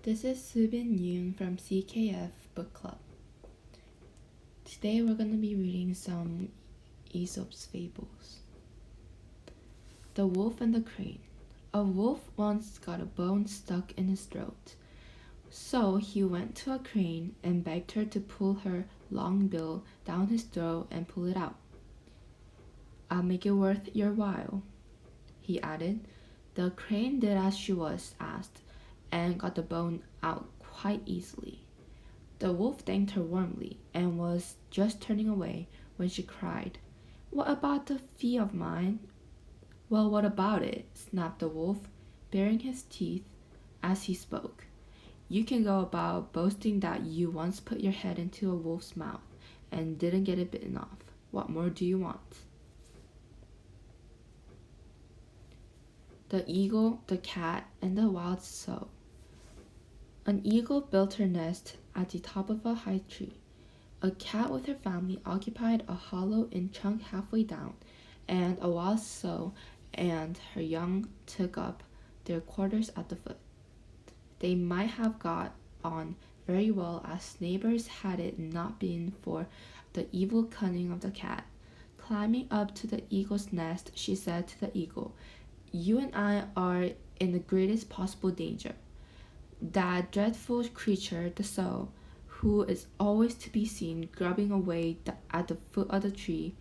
This is Subin Yoon from CKF Book Club. Today we're going to be reading some Aesop's Fables. The Wolf and the Crane. A wolf once got a bone stuck in his throat. So he went to a crane and begged her to pull her long bill down his throat and pull it out. "I'll make it worth your while," he added. The crane did as she was asked and got the bone out quite easily. The wolf thanked her warmly and was just turning away when she cried, "What about the fee of mine?" "Well, what about it?" snapped the wolf, baring his teeth as he spoke. "You can go about boasting that you once put your head into a wolf's mouth and didn't get it bitten off. What more do you want?" The Eagle, the Cat, and the Wild Sow. An eagle built her nest at the top of a high tree. A cat with her family occupied a hollow in trunk halfway down, and a wild sow and her young took up their quarters at the foot. They might have got on very well as neighbors had it not been for the evil cunning of the cat. Climbing up to the eagle's nest, she said to the eagle, "You and I are in the greatest possible danger. That dreadful creature, the sow, who is always to be seen grubbing away at the foot of the tree,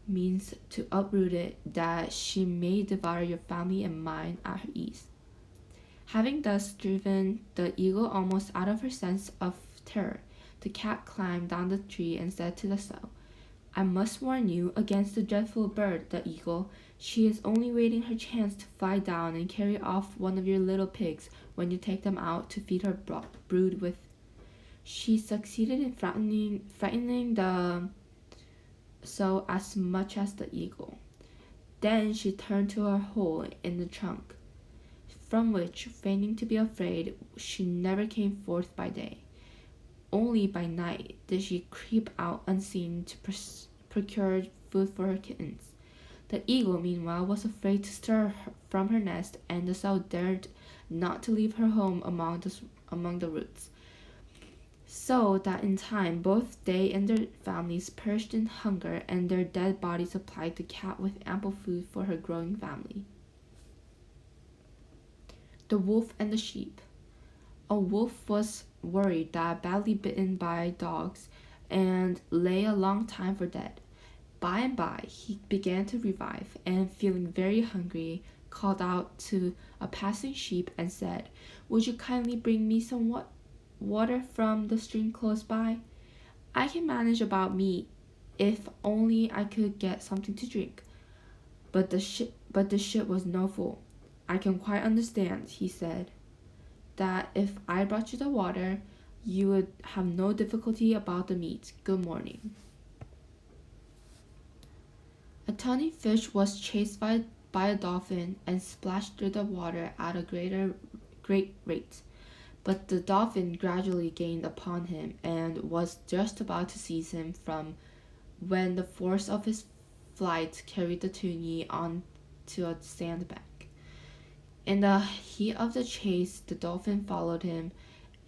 means to uproot it that she may devour your family and mine at her ease." Having thus driven the eagle almost out of her sense of terror, the cat climbed down the tree and said to the sow, "I must warn you against the dreadful bird, the eagle. She is only waiting her chance to fly down and carry off one of your little pigs when you take them out to feed her brood with." She succeeded in frightening the sow as much as the eagle. Then she turned to her hole in the trunk, from which, feigning to be afraid, she never came forth by day. Only by night did she creep out unseen to procure food for her kittens. The eagle, meanwhile, was afraid to stir from her nest, and the sow dared not to leave her home among the roots. So that in time both they and their families perished in hunger, and their dead bodies supplied the cat with ample food for her growing family. The Wolf and the Sheep. A wolf was worried that badly bitten by dogs and lay a long time for dead. By and by he began to revive, and feeling very hungry, called out to a passing sheep and said, "Would you kindly bring me some water from the stream close by? I can manage about meat, if only I could get something to drink." But the sheep was no fool. "I can quite understand," he said, "that if I brought you the water, you would have no difficulty about the meat. Good morning." A tiny fish was chased by a dolphin and splashed through the water at a great rate. But the dolphin gradually gained upon him and was just about to seize him when the force of his flight carried the tunny on to a sandbank. In the heat of the chase, the dolphin followed him,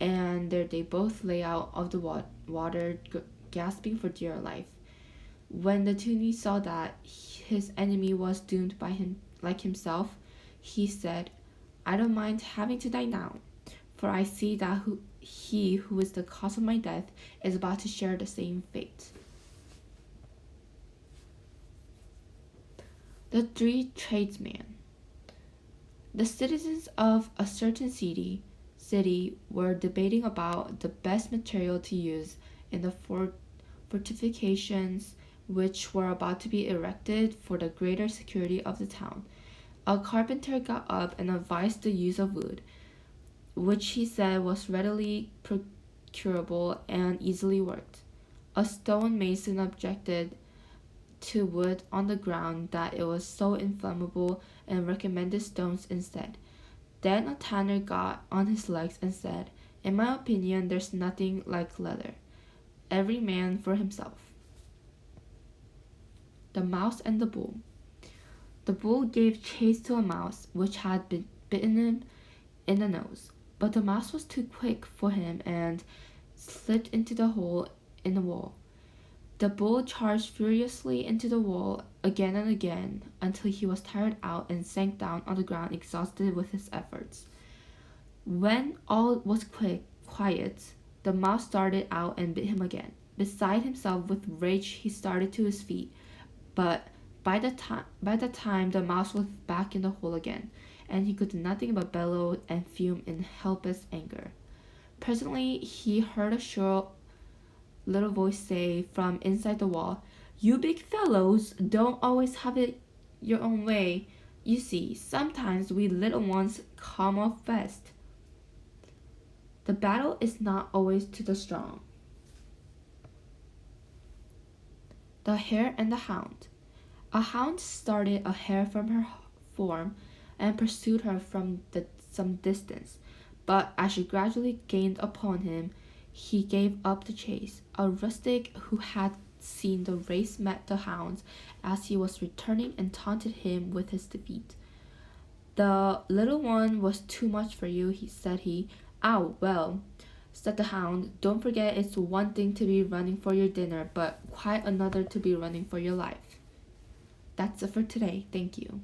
and there they both lay out of the water, gasping for dear life. When the tunny saw that his enemy was doomed by him like himself, he said, "I don't mind having to die now, for I see that he who is the cause of my death is about to share the same fate." The Three Tradesmen. The citizens of a certain city were debating about the best material to use in the fortifications which were about to be erected for the greater security of the town. A carpenter got up and advised the use of wood, which he said was readily procurable and easily worked. A stone mason objected to wood on the ground that it was so inflammable and recommended stones instead. Then a tanner got on his legs and said, "In my opinion, there's nothing like leather. Every man for himself." The Mouse and the Bull. The bull gave chase to a mouse which had bitten him in the nose, but the mouse was too quick for him and slipped into the hole in the wall. The bull charged furiously into the wall again and again until he was tired out and sank down on the ground exhausted with his efforts. When all was quiet, the mouse started out and bit him again. Beside himself with rage, he started to his feet, but by the time the mouse was back in the hole again, and he could do nothing but bellow and fume in helpless anger. Presently, he heard a shrill little voice say from inside the wall, "You big fellows don't always have it your own way. You see, sometimes we little ones come off best. The battle is not always to the strong." The Hare and the Hound. A hound started a hare from her form and pursued her from some distance, but as she gradually gained upon him, he gave up the chase. A rustic who had seen the race met the hounds as he was returning and taunted him with his defeat. "The little one was too much for you," said he. "Ow, well," said the hound, "don't forget it's one thing to be running for your dinner, but quite another to be running for your life." That's it for today. Thank you.